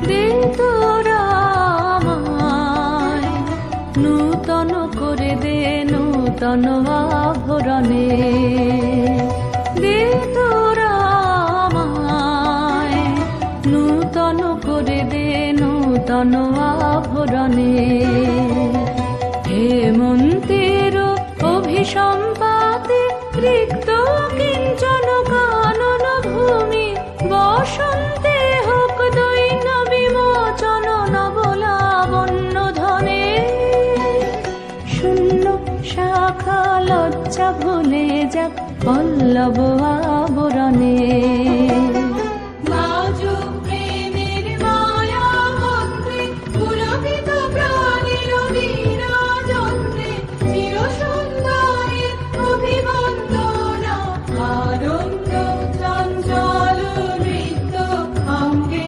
দে তোরা আমায় নূতন করে দে নূতন আভরণে, দে তোরা আমায় নূতন করে দে নূতন আভরণে। হেমন্তের অভিসম্পাতে রিক্ত কিঞ্চন কানন ভূমি, বসন্তে হোক দৈন্য বিমোচন নবলাবণ্য ধনে। শূন্য শাখা লজ্জা ভুলে যাক পল্লব আবরণে।